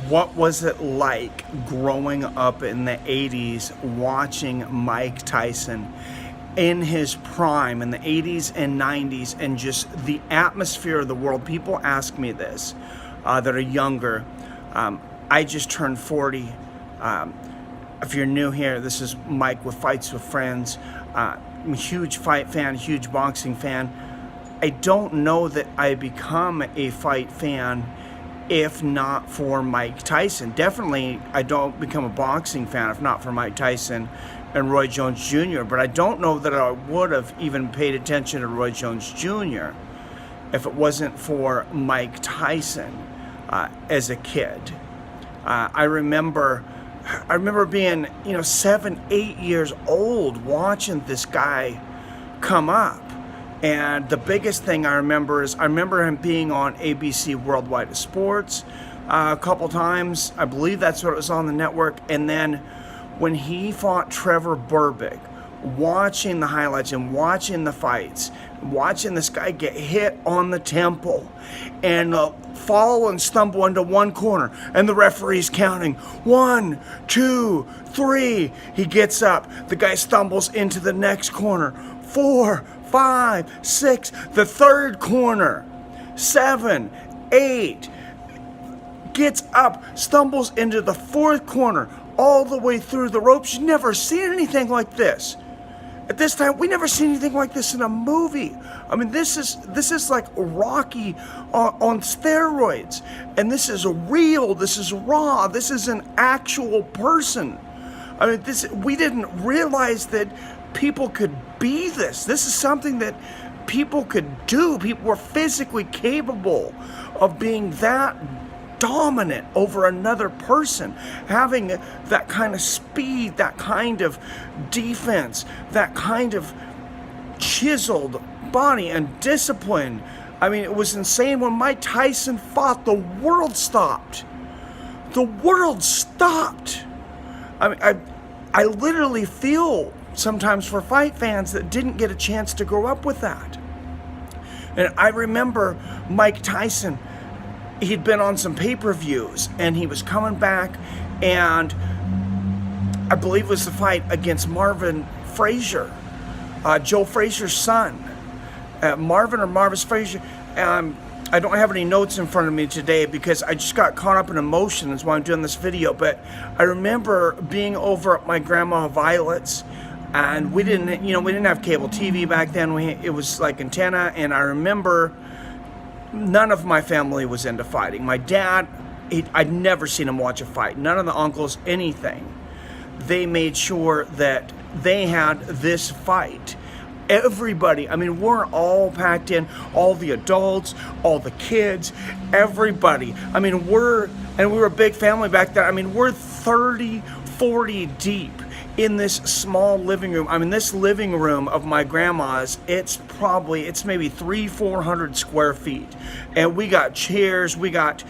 What was it like growing up in the 80s watching Mike Tyson in his prime in the 80s and 90s, and just the atmosphere of the world? People ask me this that are younger. I just turned 40. If you're new here, this is Mike with Fights with Friends. I'm a huge fight fan, huge boxing fan. I don't know that I become a fight fan if not for Mike Tyson. Definitely, I don't become a boxing fan if not for Mike Tyson and Roy Jones Jr. But I don't know that I would have even paid attention to Roy Jones Jr. if it wasn't for Mike Tyson as a kid. I remember being, 7, 8 years old watching this guy come up. And the biggest thing I remember is him being on ABC Worldwide Sports a couple times. I believe that's what it was on the network. And then when he fought Trevor Berbick, watching the highlights and watching the fights, watching this guy get hit on the temple and fall and stumble into one corner, and the referee's counting 1, 2, 3. He gets up, the guy stumbles into the next corner, 4, 5, 6, the third corner, 7, 8, gets up, stumbles into the fourth corner, all the way through the ropes. You've never seen anything like this. At this time, we never seen anything like this in a movie. I mean, this is like Rocky on steroids. And this is real, this is raw, this is an actual person. I mean, we didn't realize that people could be this. This is something that people could do. People were physically capable of being that dominant over another person, having that kind of speed, that kind of defense, that kind of chiseled body and discipline. I mean, it was insane. When Mike Tyson fought, the world stopped. The world stopped. I mean, I literally feel sometimes for fight fans that didn't get a chance to grow up with that. And I remember Mike Tyson, he'd been on some pay-per-views and he was coming back, and I believe it was the fight against Marvin Frazier, Joe Frazier's son. Marvis Frazier. I don't have any notes in front of me today because I just got caught up in emotion. That's why I'm doing this video. But I remember being over at my grandma Violet's, and we didn't have cable TV back then. It was like antenna, and I remember none of my family was into fighting. My dad, I'd never seen him watch a fight. None of the uncles, anything. They made sure that they had this fight. Everybody, I mean, we're all packed in, all the adults, all the kids, everybody. I mean, we were a big family back then. I mean, we're 30, 40 deep in this small living room. I mean, this living room of my grandma's, it's maybe 300-400 square feet. And we got chairs, we got,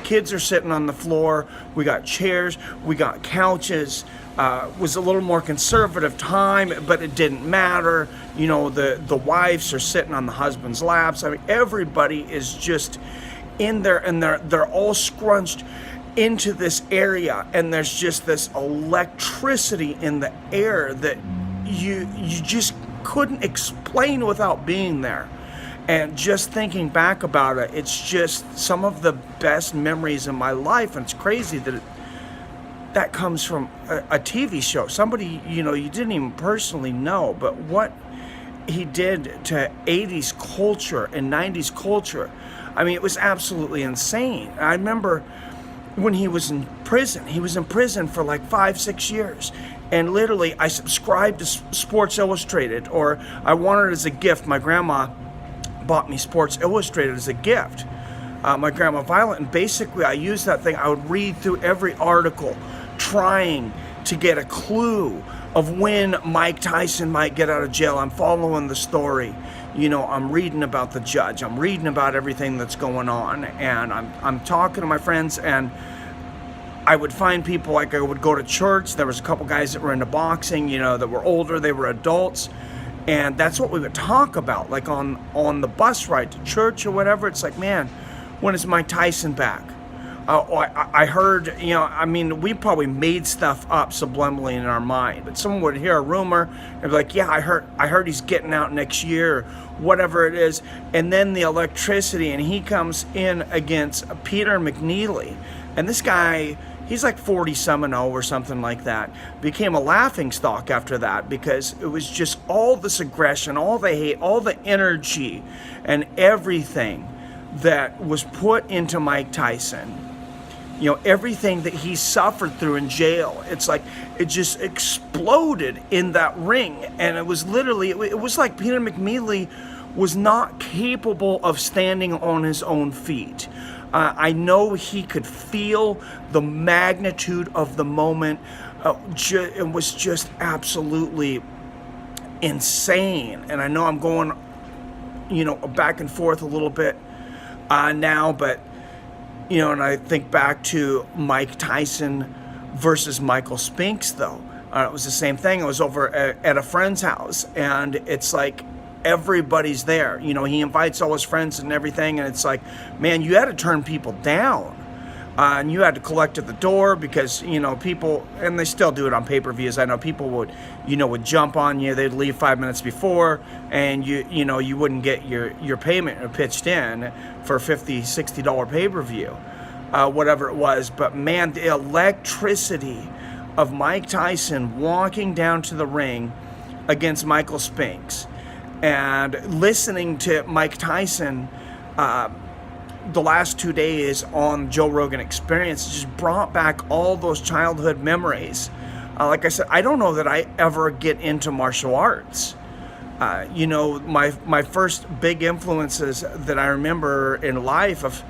kids are sitting on the floor, we got chairs, we got couches. Was a little more conservative time, but it didn't matter. The wives are sitting on the husband's laps. I mean, everybody is just in there, and they're all scrunched into this area, and there's just this electricity in the air that you just couldn't explain without being there. And just thinking back about it, it's just some of the best memories in my life. And it's crazy that comes from a TV show. Somebody, you didn't even personally know, but what he did to 80s culture and 90s culture, I mean, it was absolutely insane. I remember when he was in prison for like 5-6 years. And literally, I subscribed to Sports Illustrated, or I wanted it as a gift. My grandma bought me Sports Illustrated as a gift. My grandma Violet, and basically I used that thing. I would read through every article trying to get a clue of when Mike Tyson might get out of jail. I'm following the story. I'm reading about the judge. I'm reading about everything that's going on, and I'm talking to my friends, and I would find people, like I would go to church. There was a couple guys that were into boxing, that were older, they were adults, and that's what we would talk about, like on the bus ride to church or whatever. It's like, man, when is Mike Tyson back? I heard, I mean, we probably made stuff up subliminally in our mind, but someone would hear a rumor and be like, yeah, I heard he's getting out next year, or whatever it is. And then the electricity, and he comes in against Peter McNeely. And this guy, he's like 40-0 or something like that. Became a laughingstock after that, because it was just all this aggression, all the hate, all the energy, and everything that was put into Mike Tyson. Everything that he suffered through in jail, it's like it just exploded in that ring. And it was literally, it was like Peter McNeely was not capable of standing on his own feet. I know he could feel the magnitude of the moment. It was just absolutely insane. And I know I'm going, back and forth a little bit now, but and I think back to Mike Tyson versus Michael Spinks, though. It was the same thing. I was over at a friend's house, and it's like everybody's there. He invites all his friends and everything, and it's like, man, you had to turn people down. And you had to collect at the door because, people, and they still do it on pay-per-views. I know people would jump on you. They'd leave 5 minutes before, and you wouldn't get your payment pitched in for $50, $60 pay-per-view, whatever it was. But man, the electricity of Mike Tyson walking down to the ring against Michael Spinks, and listening to Mike Tyson, the last 2 days on Joe Rogan Experience just brought back all those childhood memories. Like I said, I don't know that I ever get into martial arts. My first big influences that I remember in life of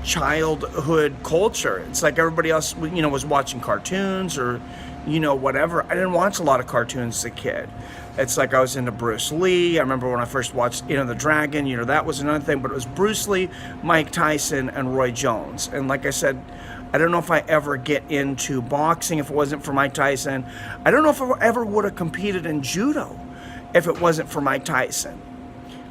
childhood culture, it's like everybody else, was watching cartoons or, whatever. I didn't watch a lot of cartoons as a kid. It's like I was into Bruce Lee. I remember when I first watched the Dragon, that was another thing, but it was Bruce Lee, Mike Tyson, and Roy Jones. And like I said, I don't know if I ever get into boxing if it wasn't for Mike Tyson. I don't know if I ever would have competed in judo if it wasn't for Mike Tyson.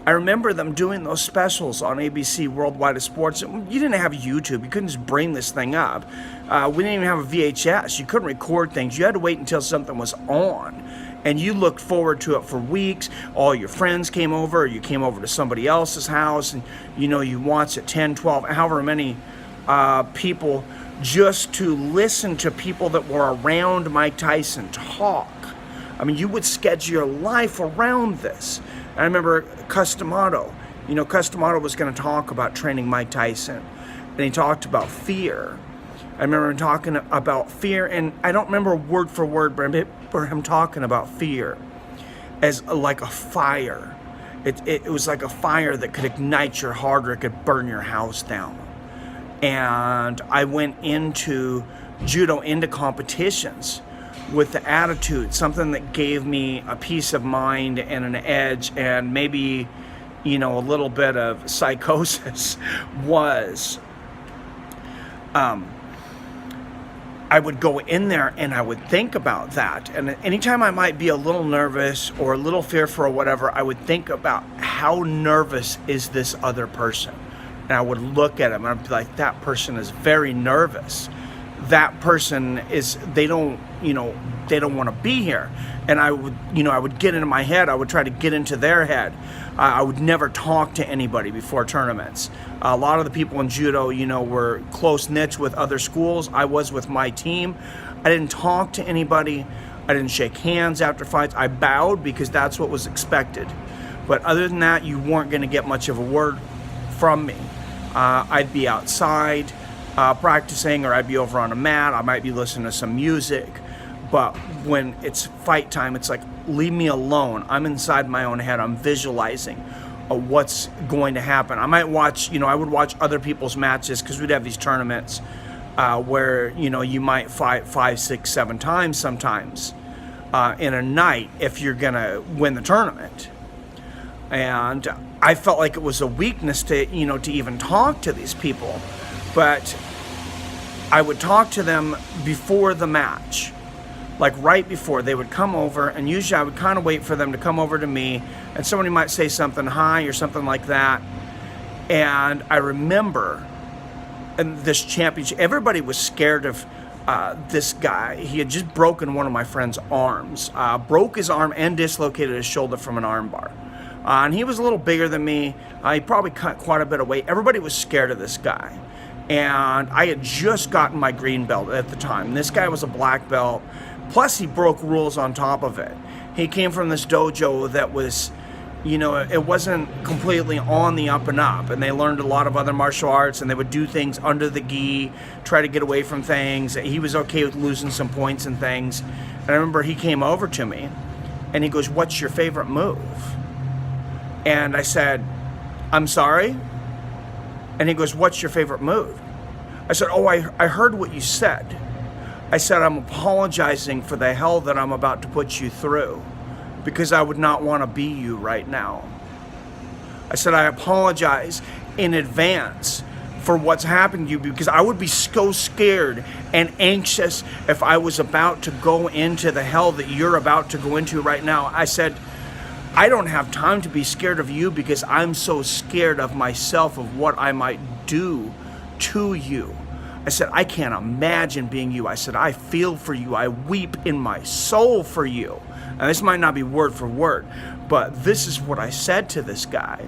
I remember them doing those specials on ABC Worldwide of Sports. You didn't have YouTube. You couldn't just bring this thing up. We didn't even have a VHS. You couldn't record things. You had to wait until something was on. And you looked forward to it for weeks. All your friends came over. Or you came over to somebody else's house. And, you watched it 10, 12, however many people, just to listen to people that were around Mike Tyson talk. I mean, you would schedule your life around this. I remember Customato. Customato was going to talk about training Mike Tyson. And he talked about fear. I remember him talking about fear, and I don't remember word for word, but I remember him talking about fear as like a fire. It was like a fire that could ignite your heart, or it could burn your house down. And I went into judo, into competitions with the attitude, something that gave me a peace of mind and an edge, and maybe, a little bit of psychosis was, I would go in there and I would think about that. And anytime I might be a little nervous or a little fearful or whatever, I would think about how nervous is this other person. And I would look at him and I'd be like, that person is very nervous. That person is, they don't want to be here. And I would get into my head. I would try to get into their head. I would never talk to anybody before tournaments. A lot of the people in judo, were close-knit with other schools. I was with my team. I didn't talk to anybody. I didn't shake hands after fights. I bowed because that's what was expected. But other than that, you weren't going to get much of a word from me. I'd be outside practicing, or I'd be over on a mat. I might be listening to some music. But when it's fight time, it's like, leave me alone. I'm inside my own head. I'm visualizing what's going to happen. I might watch, I would watch other people's matches, because we'd have these tournaments where, you might fight 5, 6, 7 times sometimes in a night if you're going to win the tournament. And I felt like it was a weakness to, to even talk to these people. But I would talk to them before the match. Like right before, they would come over, and usually I would kind of wait for them to come over to me, and somebody might say something, hi, or something like that. And I remember and this championship, everybody was scared of this guy. He had just broken one of my friend's arms, broke his arm and dislocated his shoulder from an arm bar. And he was a little bigger than me. He probably cut quite a bit of weight. Everybody was scared of this guy. And I had just gotten my green belt at the time. This guy was a black belt. Plus, he broke rules on top of it. He came from this dojo that was, it wasn't completely on the up and up. And they learned a lot of other martial arts, and they would do things under the gi, try to get away from things. He was okay with losing some points and things. And I remember he came over to me, and he goes, "What's your favorite move?" And I said, "I'm sorry?" And he goes, "What's your favorite move?" I said, "Oh, I heard what you said." I said, "I'm apologizing for the hell that I'm about to put you through, because I would not want to be you right now." I said, "I apologize in advance for what's happened to you, because I would be so scared and anxious if I was about to go into the hell that you're about to go into right now." I said, "I don't have time to be scared of you, because I'm so scared of myself, of what I might do to you." I said, "I can't imagine being you." I said, "I feel for you. I weep in my soul for you." And this might not be word for word, but this is what I said to this guy.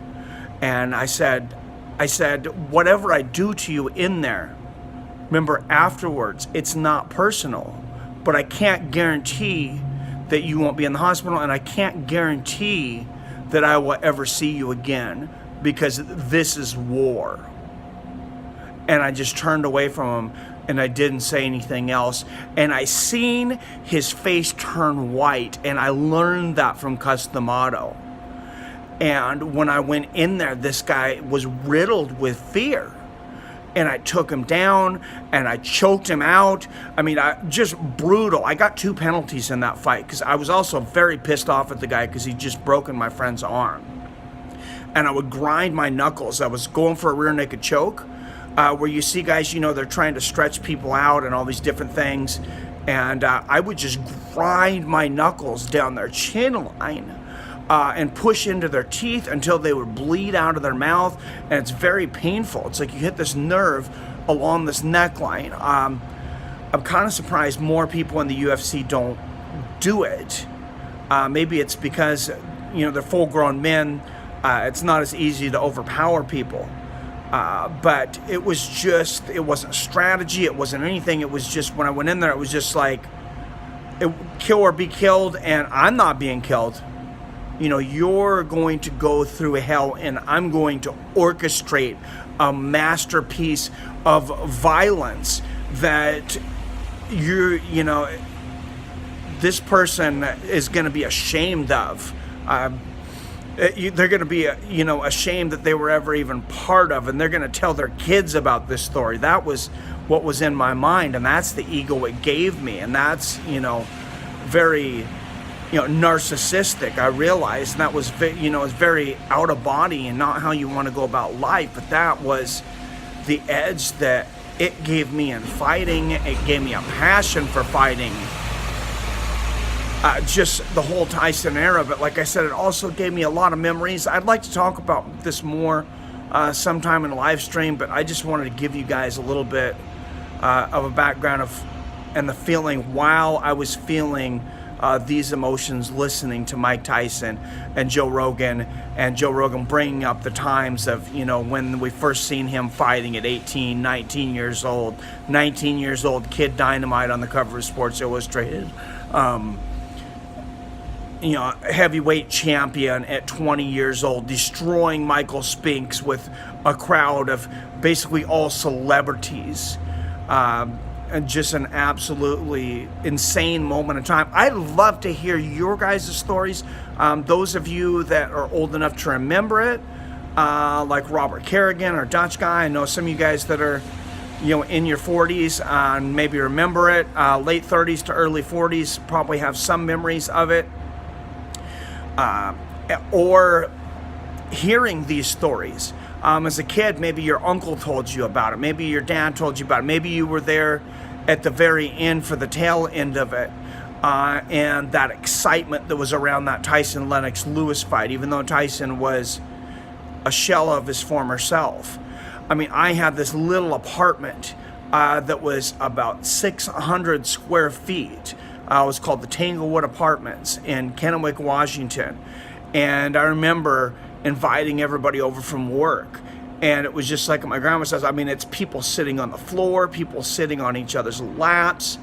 And I said, "Whatever I do to you in there, remember afterwards, it's not personal, but I can't guarantee that you won't be in the hospital, and I can't guarantee that I will ever see you again, because this is war." And I just turned away from him, and I didn't say anything else. And I seen his face turn white, and I learned that from Customato. And when I went in there, this guy was riddled with fear. And I took him down, and I choked him out. I mean, just brutal. I got 2 penalties in that fight, because I was also very pissed off at the guy, because he'd just broken my friend's arm. And I would grind my knuckles. I was going for a rear naked choke, where you see guys, they're trying to stretch people out and all these different things. And I would just grind my knuckles down their chin line and push into their teeth until they would bleed out of their mouth. And it's very painful. It's like you hit this nerve along this neckline. I'm kind of surprised more people in the UFC don't do it. Maybe it's because, they're full-grown men. It's not as easy to overpower people. But it wasn't strategy, it wasn't anything. It was just, when I went in there, it was just like, kill or be killed, and I'm not being killed. You're going to go through hell, and I'm going to orchestrate a masterpiece of violence that this person is going to be ashamed of. They're going to be, ashamed that they were ever even part of, and they're going to tell their kids about this story. That was what was in my mind, and that's the ego it gave me, and that's, very, narcissistic, I realized, and that was, was very out of body and not how you want to go about life. But that was the edge that it gave me in fighting. It gave me a passion for fighting. Just the whole Tyson era, but like I said, it also gave me a lot of memories. I'd like to talk about this more sometime in a live stream, but I just wanted to give you guys a little bit of a background and the feeling while I was feeling these emotions, listening to Mike Tyson and Joe Rogan bringing up the times of, when we first seen him fighting at 18, 19 years old, Kid Dynamite on the cover of Sports Illustrated. Heavyweight champion at 20 years old, destroying Michael Spinks with a crowd of basically all celebrities. And just an absolutely insane moment in time. I'd love to hear your guys' stories. Those of you that are old enough to remember it, like Robert Kerrigan or Dutch Guy. I know some of you guys that are in your 40s and maybe remember it. Late 30s to early 40s probably have some memories of it. Or hearing these stories. As a kid, maybe your uncle told you about it. Maybe your dad told you about it. Maybe you were there at the very end for the tail end of it. And that excitement that was around that Tyson-Lennox Lewis fight, even though Tyson was a shell of his former self. I mean, I had this little apartment that was about 600 square feet. It was called the Tanglewood Apartments in Kennewick, Washington. And I remember inviting everybody over from work. And it was just like my grandma says, I mean, it's people sitting on the floor, people sitting on each other's laps.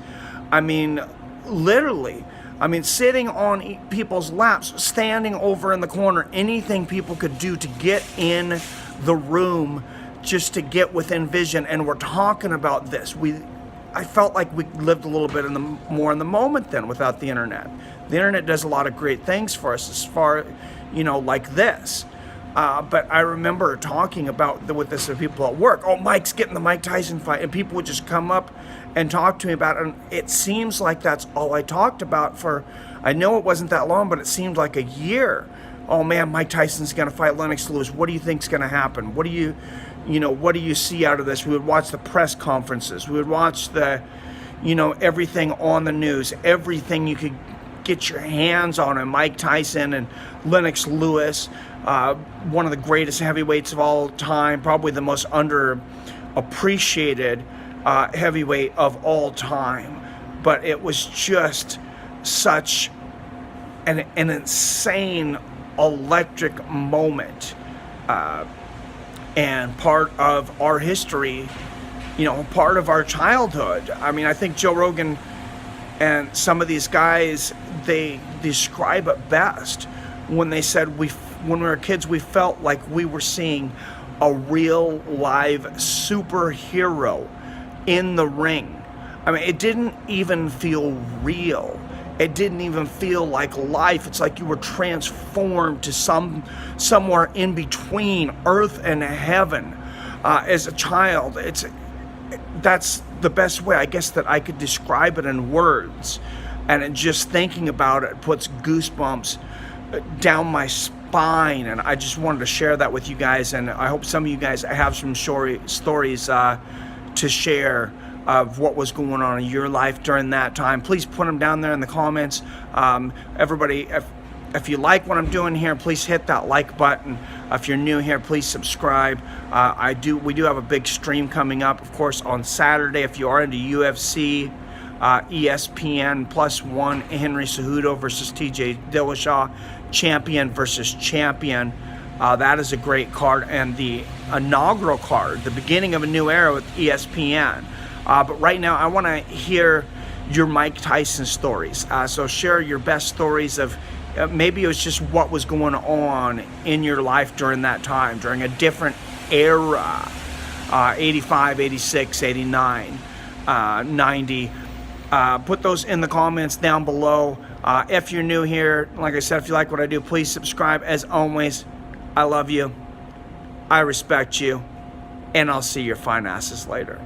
I mean, literally, I mean, sitting on people's laps, standing over in the corner, anything people could do to get in the room just to get within vision. And we're talking about this. I felt like we lived a little bit more in the moment then without the internet. The internet does a lot of great things for us as far, like this. But I remember talking about with this with people at work. Oh, Mike's getting the Mike Tyson fight. And people would just come up and talk to me about it. And it seems like that's all I talked about for, I know it wasn't that long, but it seemed like a year. Oh man, Mike Tyson's going to fight Lennox Lewis. What do you think's going to happen? What do you see out of this? We would watch the press conferences. We would watch the, everything on the news, everything you could get your hands on, and Mike Tyson and Lennox Lewis, one of the greatest heavyweights of all time, probably the most underappreciated heavyweight of all time. But it was just such an insane, electric moment. And part of our history, part of our childhood. I mean, I think Joe Rogan and some of these guys, they describe it best when they said when we were kids, we felt like we were seeing a real live superhero in the ring. I mean, it didn't even feel real. It didn't even feel like life. It's like you were transformed to somewhere in between earth and heaven as a child. That's the best way, I guess, that I could describe it in words. And just thinking about it puts goosebumps down my spine. And I just wanted to share that with you guys. And I hope some of you guys have some stories to share of what was going on in your life during that time. Please put them down there in the comments. Everybody, if you like what I'm doing here, please hit that like button. If you're new here, please subscribe. We do have a big stream coming up, of course, on Saturday. If you are into UFC, ESPN +1, Henry Cejudo versus TJ Dillashaw, champion versus champion. That is a great card, and the inaugural card, the beginning of a new era with ESPN. But right now, I want to hear your Mike Tyson stories. So share your best stories of maybe it was just what was going on in your life during that time, during a different era, 85, 86, 89, 90. Put those in the comments down below. If you're new here, like I said, if you like what I do, please subscribe. As always, I love you, I respect you, and I'll see your fine asses later.